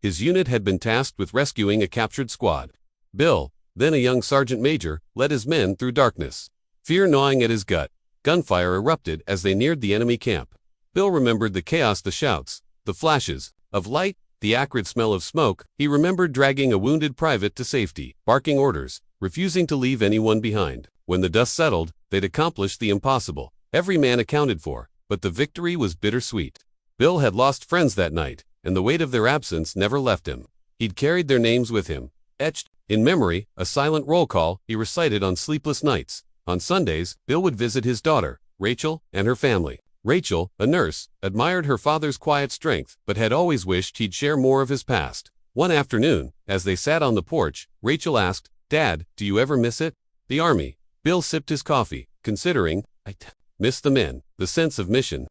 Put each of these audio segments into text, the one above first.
His unit had been tasked with rescuing a captured squad. Bill, then a young sergeant major, led his men through darkness. Fear gnawing at his gut, gunfire erupted as they neared the enemy camp. Bill remembered the chaos, the shouts, the flashes of light, the acrid smell of smoke. He remembered dragging a wounded private to safety, barking orders, refusing to leave anyone behind. When the dust settled, they'd accomplished the impossible. Every man accounted for, but the victory was bittersweet. Bill had lost friends that night, and the weight of their absence never left him. He'd carried their names with him, etched in memory, a silent roll call he recited on sleepless nights. On Sundays, Bill would visit his daughter, Rachel, and her family. Rachel, a nurse, admired her father's quiet strength, but had always wished he'd share more of his past. One afternoon, as they sat on the porch, Rachel asked, "Dad, do you ever miss it?" "The Army." Bill sipped his coffee, considering, "I miss the men, the sense of mission.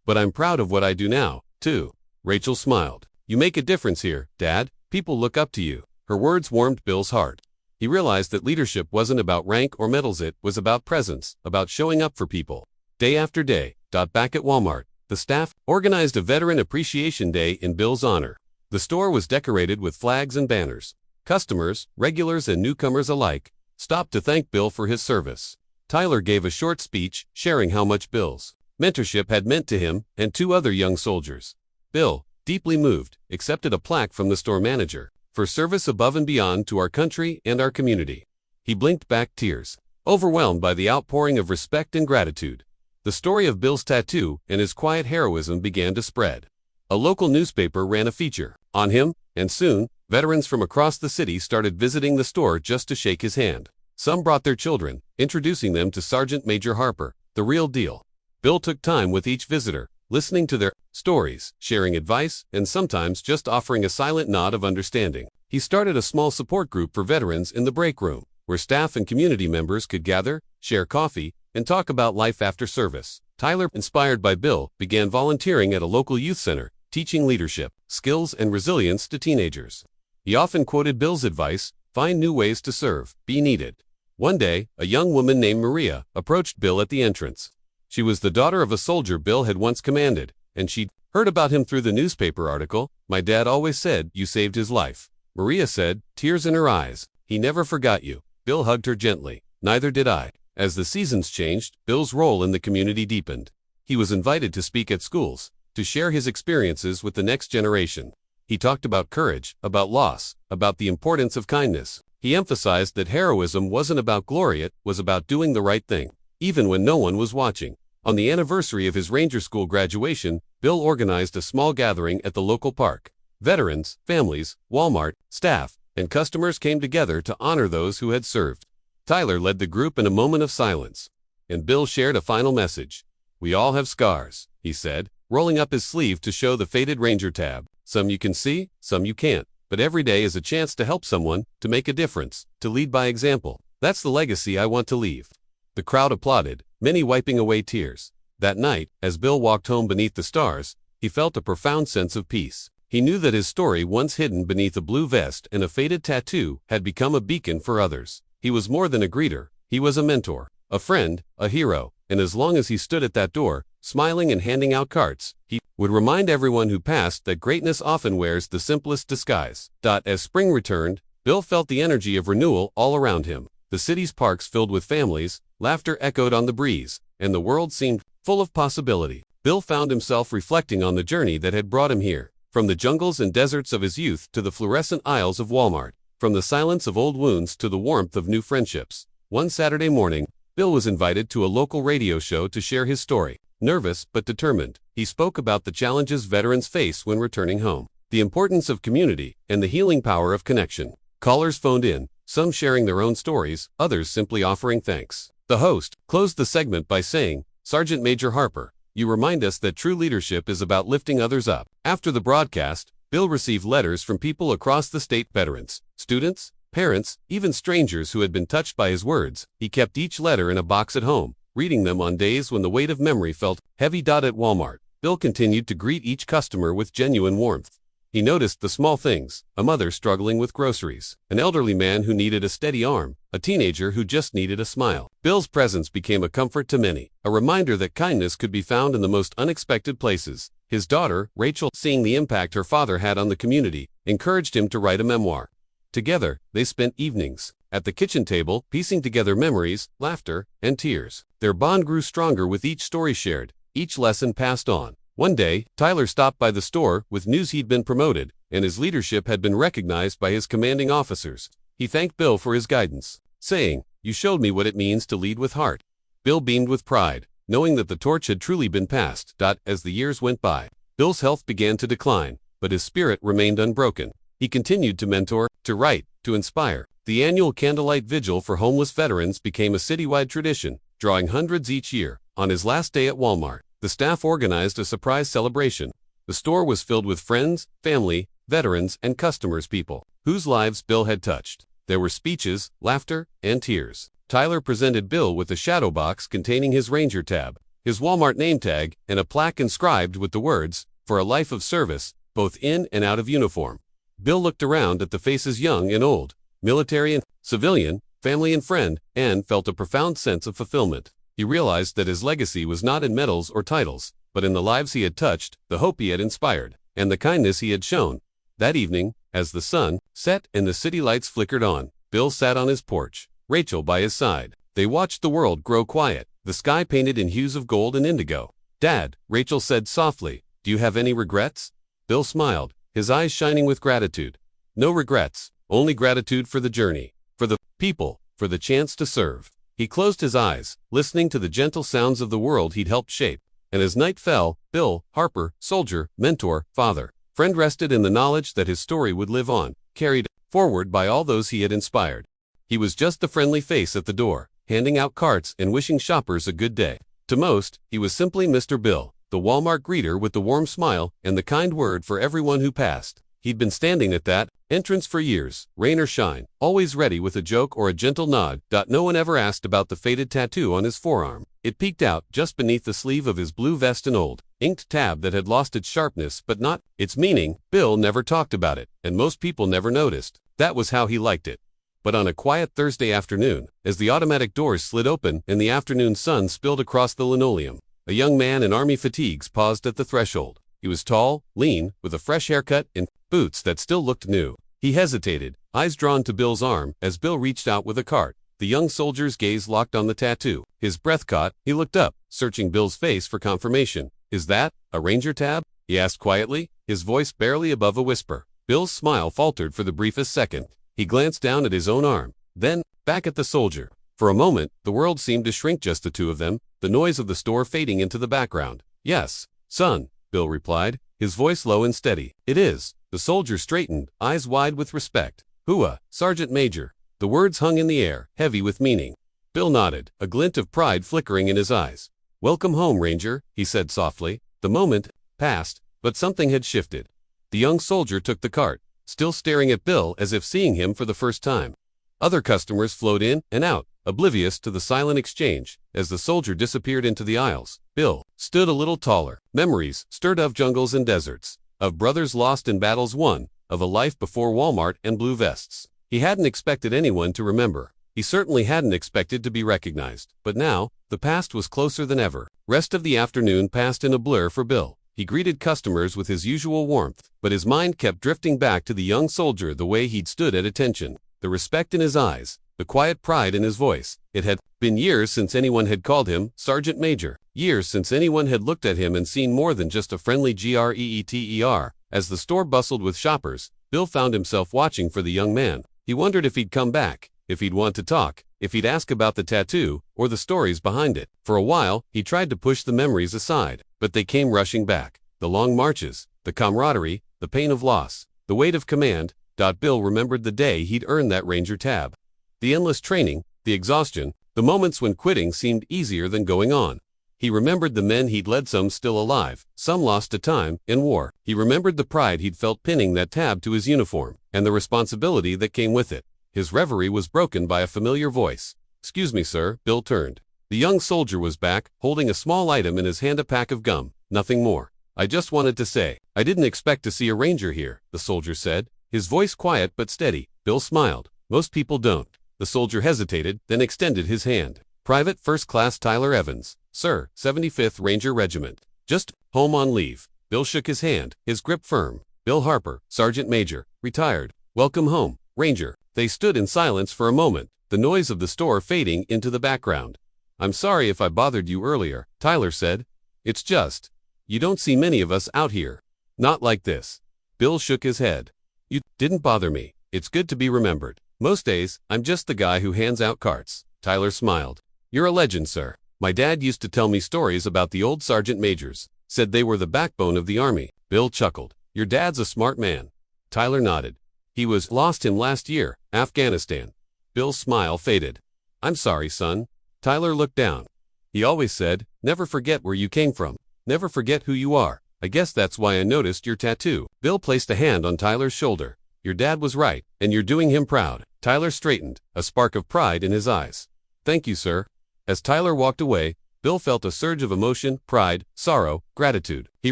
But I'm proud of what I do now, too." Rachel smiled. "You make a difference here, Dad. People look up to you." Her words warmed Bill's heart. He realized that leadership wasn't about rank or medals, it was about presence, about showing up for people. Day after day, back at Walmart, the staff organized a Veteran Appreciation Day in Bill's honor. The store was decorated with flags and banners. Customers, regulars and newcomers alike, stopped to thank Bill for his service. Tyler gave a short speech, sharing how much Bill's mentorship had meant to him and two other young soldiers. Bill, deeply moved, accepted a plaque from the store manager, "For service above and beyond to our country and our community." He blinked back tears, overwhelmed by the outpouring of respect and gratitude. The story of Bill's tattoo and his quiet heroism began to spread. A local newspaper ran a feature on him, and soon, veterans from across the city started visiting the store just to shake his hand. Some brought their children, introducing them to Sergeant Major Harper, the real deal. Bill took time with each visitor, listening to their stories, sharing advice, and sometimes just offering a silent nod of understanding. He started a small support group for veterans in the break room, where staff and community members could gather, share coffee, and talk about life after service. Tyler, inspired by Bill, began volunteering at a local youth center, teaching leadership, skills, and resilience to teenagers. He often quoted Bill's advice, "Find new ways to serve, be needed." One day, a young woman named Maria approached Bill at the entrance. She was the daughter of a soldier Bill had once commanded, and she'd heard about him through the newspaper article. "My dad always said you saved his life," Maria said, tears in her eyes. "He never forgot you." Bill hugged her gently. "Neither did I." As the seasons changed, Bill's role in the community deepened. He was invited to speak at schools, to share his experiences with the next generation. He talked about courage, about loss, about the importance of kindness. He emphasized that heroism wasn't about glory, it was about doing the right thing, even when no one was watching. On the anniversary of his Ranger School graduation, Bill organized a small gathering at the local park. Veterans, families, Walmart, staff, and customers came together to honor those who had served. Tyler led the group in a moment of silence, and Bill shared a final message. "We all have scars," he said, rolling up his sleeve to show the faded Ranger tab. "Some you can see, some you can't, but every day is a chance to help someone, to make a difference, to lead by example. That's the legacy I want to leave." The crowd applauded, many wiping away tears. That night, as Bill walked home beneath the stars, he felt a profound sense of peace. He knew that his story, once hidden beneath a blue vest and a faded tattoo, had become a beacon for others. He was more than a greeter, he was a mentor, a friend, a hero, and as long as he stood at that door, smiling and handing out carts, he would remind everyone who passed that greatness often wears the simplest disguise. As spring returned, Bill felt the energy of renewal all around him. The city's parks filled with families, laughter echoed on the breeze, and the world seemed full of possibility. Bill found himself reflecting on the journey that had brought him here, from the jungles and deserts of his youth to the fluorescent aisles of Walmart, from the silence of old wounds to the warmth of new friendships. One Saturday morning, Bill was invited to a local radio show to share his story. Nervous but determined, he spoke about the challenges veterans face when returning home, the importance of community, and the healing power of connection. Callers phoned in, some sharing their own stories, others simply offering thanks. The host closed the segment by saying, "Sergeant Major Harper, you remind us that true leadership is about lifting others up." After the broadcast, Bill received letters from people across the state, veterans, students, parents, even strangers who had been touched by his words. He kept each letter in a box at home, reading them on days when the weight of memory felt heavy. At Walmart, Bill continued to greet each customer with genuine warmth. He noticed the small things, a mother struggling with groceries, an elderly man who needed a steady arm, a teenager who just needed a smile. Bill's presence became a comfort to many, a reminder that kindness could be found in the most unexpected places. His daughter, Rachel, seeing the impact her father had on the community, encouraged him to write a memoir. Together, they spent evenings at the kitchen table, piecing together memories, laughter, and tears. Their bond grew stronger with each story shared, each lesson passed on. One day, Tyler stopped by the store with news he'd been promoted, and his leadership had been recognized by his commanding officers. He thanked Bill for his guidance, saying, "You showed me what it means to lead with heart." Bill beamed with pride, knowing that the torch had truly been passed. As the years went by, Bill's health began to decline, but his spirit remained unbroken. He continued to mentor, to write, to inspire. The annual candlelight vigil for homeless veterans became a citywide tradition, drawing hundreds each year. On his last day at Walmart, the staff organized a surprise celebration. The store was filled with friends, family, veterans, and customers, people whose lives Bill had touched. There were speeches, laughter, and tears. Tyler presented Bill with a shadow box containing his Ranger tab, his Walmart name tag, and a plaque inscribed with the words, "For a life of service, both in and out of uniform." Bill looked around at the faces, young and old, military and civilian, family and friend, and felt a profound sense of fulfillment. He realized that his legacy was not in medals or titles, but in the lives he had touched, the hope he had inspired, and the kindness he had shown. That evening, as the sun set and the city lights flickered on, Bill sat on his porch, Rachel by his side. They watched the world grow quiet, the sky painted in hues of gold and indigo. "Dad," Rachel said softly, "do you have any regrets?" Bill smiled, his eyes shining with gratitude. "No regrets, only gratitude for the journey, for the people, for the chance to serve." He closed his eyes, listening to the gentle sounds of the world he'd helped shape. And as night fell, Bill, Harper, soldier, mentor, father, friend, rested in the knowledge that his story would live on, carried forward by all those he had inspired. He was just the friendly face at the door, handing out carts and wishing shoppers a good day. To most, he was simply Mr. Bill, the Walmart greeter with the warm smile and the kind word for everyone who passed. He'd been standing at that entrance for years, rain or shine, always ready with a joke or a gentle nod. No one ever asked about the faded tattoo on his forearm. It peeked out just beneath the sleeve of his blue vest, an old, inked tab that had lost its sharpness but not its meaning. Bill never talked about it, and most people never noticed. That was how he liked it. But on a quiet Thursday afternoon, as the automatic doors slid open and the afternoon sun spilled across the linoleum, a young man in army fatigues paused at the threshold. He was tall, lean, with a fresh haircut and boots that still looked new. He hesitated, eyes drawn to Bill's arm, as Bill reached out with a cart. The young soldier's gaze locked on the tattoo. His breath caught. He looked up, searching Bill's face for confirmation. "Is that a Ranger tab?" he asked quietly, his voice barely above a whisper. Bill's smile faltered for the briefest second. He glanced down at his own arm, then back at the soldier. For a moment, the world seemed to shrink, just the two of them, the noise of the store fading into the background. "Yes, son," Bill replied, his voice low and steady. "It is." The soldier straightened, eyes wide with respect. "Hooah, Sergeant Major." The words hung in the air, heavy with meaning. Bill nodded, a glint of pride flickering in his eyes. "Welcome home, Ranger," he said softly. The moment passed, but something had shifted. The young soldier took the cart, still staring at Bill as if seeing him for the first time. Other customers flowed in and out, oblivious to the silent exchange. As the soldier disappeared into the aisles, Bill stood a little taller. Memories stirred of jungles and deserts, of brothers lost in battles won, of a life before Walmart and blue vests. He hadn't expected anyone to remember. He certainly hadn't expected to be recognized. But now, the past was closer than ever. Rest of the afternoon passed in a blur for Bill. He greeted customers with his usual warmth, but his mind kept drifting back to the young soldier, the way he'd stood at attention, the respect in his eyes, the quiet pride in his voice. It had been years since anyone had called him Sergeant Major, years since anyone had looked at him and seen more than just a friendly greeter. As the store bustled with shoppers, Bill found himself watching for the young man. He wondered if he'd come back, if he'd want to talk, if he'd ask about the tattoo, or the stories behind it. For a while, he tried to push the memories aside, but they came rushing back. The long marches, the camaraderie, the pain of loss, the weight of command. Bill remembered the day he'd earned that Ranger tab. The endless training, the exhaustion, the moments when quitting seemed easier than going on. He remembered the men he'd led, some still alive, some lost to time in war. He remembered the pride he'd felt pinning that tab to his uniform, and the responsibility that came with it. His reverie was broken by a familiar voice. "Excuse me, sir." Bill turned. The young soldier was back, holding a small item in his hand, a pack of gum. "Nothing more. I just wanted to say, I didn't expect to see a Ranger here," the soldier said, his voice quiet but steady. Bill smiled. "Most people don't." The soldier hesitated, then extended his hand. "Private First Class Tyler Evans, sir, 75th Ranger Regiment. Just home on leave." Bill shook his hand, his grip firm. Bill Harper, Sergeant Major, retired. Welcome home, Ranger. They stood in silence for a moment, the noise of the store fading into the background. I'm sorry if I bothered you earlier, Tyler said. It's just, you don't see many of us out here. Not like this. Bill shook his head. You didn't bother me. It's good to be remembered. Most days, I'm just the guy who hands out carts. Tyler smiled. You're a legend, sir. My dad used to tell me stories about the old sergeant majors. Said they were the backbone of the army. Bill chuckled. Your dad's a smart man. Tyler nodded. He lost him last year, Afghanistan. Bill's smile faded. I'm sorry, son. Tyler looked down. He always said, never forget where you came from. Never forget who you are. I guess that's why I noticed your tattoo. Bill placed a hand on Tyler's shoulder. Your dad was right, and you're doing him proud. Tyler straightened, a spark of pride in his eyes. Thank you, sir. As Tyler walked away, Bill felt a surge of emotion, pride, sorrow, gratitude. He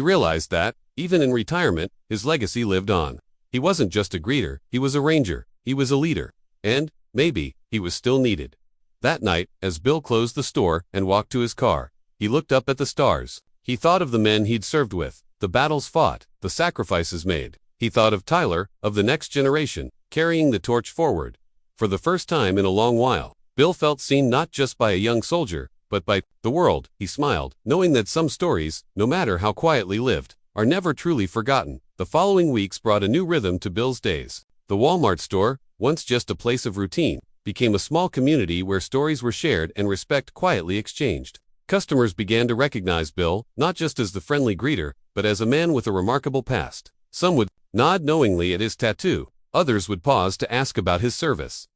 realized that, even in retirement, his legacy lived on. He wasn't just a greeter, he was a ranger, he was a leader. And, maybe, he was still needed. That night, as Bill closed the store and walked to his car, he looked up at the stars. He thought of the men he'd served with, the battles fought, the sacrifices made. He thought of Tyler, of the next generation, carrying the torch forward. For the first time in a long while, Bill felt seen not just by a young soldier, but by the world. He smiled, knowing that some stories, no matter how quietly lived, are never truly forgotten. The following weeks brought a new rhythm to Bill's days. The Walmart store, once just a place of routine, became a small community where stories were shared and respect quietly exchanged. Customers began to recognize Bill, not just as the friendly greeter, but as a man with a remarkable past. Some would nod knowingly at his tattoo, others would pause to ask about his service.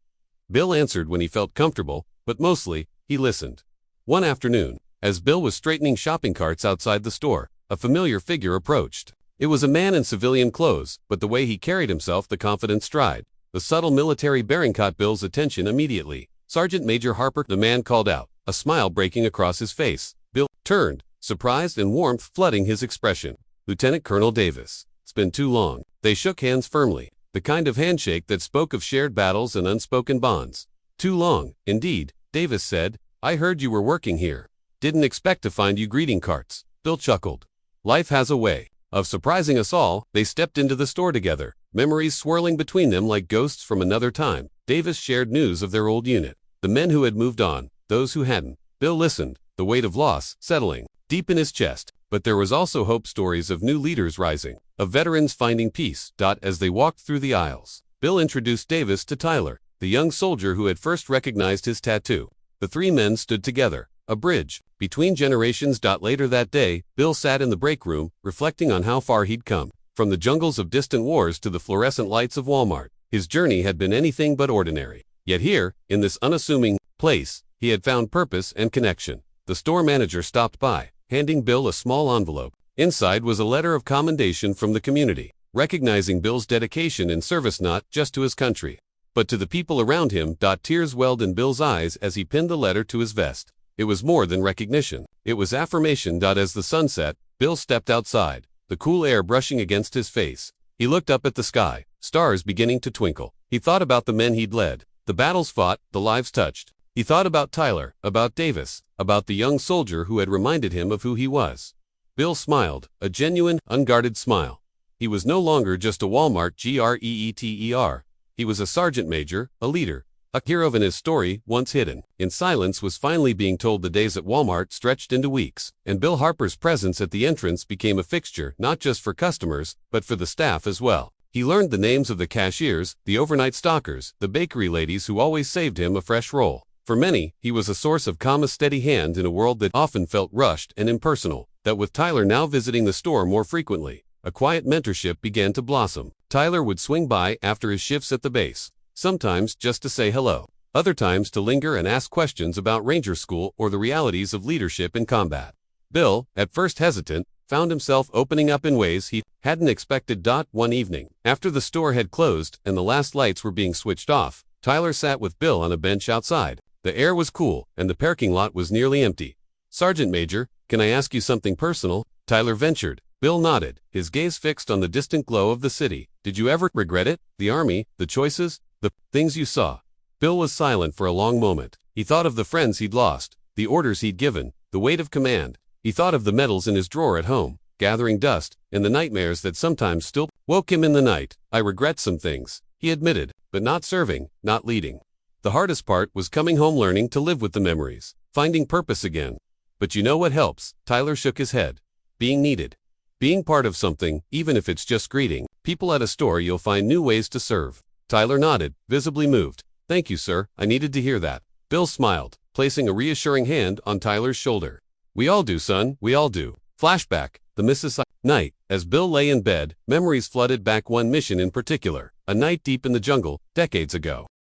Bill answered when he felt comfortable, but mostly, he listened. One afternoon, as Bill was straightening shopping carts outside the store, a familiar figure approached. It was a man in civilian clothes, but the way he carried himself, the confident stride, the subtle military bearing caught Bill's attention immediately. Sergeant Major Harper, the man called out, a smile breaking across his face. Bill turned, surprise and warmth flooding his expression. Lieutenant Colonel Davis. It's been too long. They shook hands firmly, the kind of handshake that spoke of shared battles and unspoken bonds. Too long, indeed, Davis said. I heard you were working here. Didn't expect to find you greeting carts. Bill chuckled. Life has a way of surprising us all. They stepped into the store together, memories swirling between them like ghosts from another time. Davis shared news of their old unit, the men who had moved on, those who hadn't. Bill listened, the weight of loss settling deep in his chest. But there was also hope, stories of new leaders rising, of veterans finding peace. As they walked through the aisles, Bill introduced Davis to Tyler, the young soldier who had first recognized his tattoo. The three men stood together, a bridge between generations. Later that day, Bill sat in the break room, reflecting on how far he'd come. From the jungles of distant wars to the fluorescent lights of Walmart, his journey had been anything but ordinary. Yet here, in this unassuming place, he had found purpose and connection. The store manager stopped by, handing Bill a small envelope. Inside was a letter of commendation from the community, recognizing Bill's dedication and service not just to his country, but to the people around him. Tears welled in Bill's eyes as he pinned the letter to his vest. It was more than recognition. It was affirmation. As the sun set, Bill stepped outside, the cool air brushing against his face. He looked up at the sky, stars beginning to twinkle. He thought about the men he'd led, the battles fought, the lives touched. He thought about Tyler, about Davis, about the young soldier who had reminded him of who he was. Bill smiled, a genuine, unguarded smile. He was no longer just a Walmart greeter. He was a sergeant major, a leader, a hero, and his story, once hidden in silence, was finally being told. The days at Walmart stretched into weeks, and Bill Harper's presence at the entrance became a fixture, not just for customers, but for the staff as well. He learned the names of the cashiers, the overnight stockers, the bakery ladies who always saved him a fresh roll. For many, he was a source of calm, a steady hand in a world that often felt rushed and impersonal. That with Tyler now visiting the store more frequently, a quiet mentorship began to blossom. Tyler would swing by after his shifts at the base, sometimes just to say hello, other times to linger and ask questions about Ranger School or the realities of leadership in combat. Bill, at first hesitant, found himself opening up in ways he hadn't expected. One evening, after the store had closed and the last lights were being switched off, Tyler sat with Bill on a bench outside. The air was cool, and the parking lot was nearly empty. "Sergeant Major, can I ask you something personal?" Tyler ventured. Bill nodded, his gaze fixed on the distant glow of the city. "Did you ever regret it? The army, the choices, the things you saw?" Bill was silent for a long moment. He thought of the friends he'd lost, the orders he'd given, the weight of command. He thought of the medals in his drawer at home, gathering dust, and the nightmares that sometimes still woke him in the night. I regret some things, he admitted, but not serving, not leading. The hardest part was coming home, learning to live with the memories, finding purpose again. But you know what helps? Tyler shook his head. Being needed. Being part of something, even if it's just greeting people at a store. You'll find new ways to serve. Tyler nodded, visibly moved. Thank you, sir, I needed to hear that. Bill smiled, placing a reassuring hand on Tyler's shoulder. We all do, son, we all do. Flashback, the Mississippi night. As Bill lay in bed, memories flooded back. One mission in particular, a night deep in the jungle, decades ago.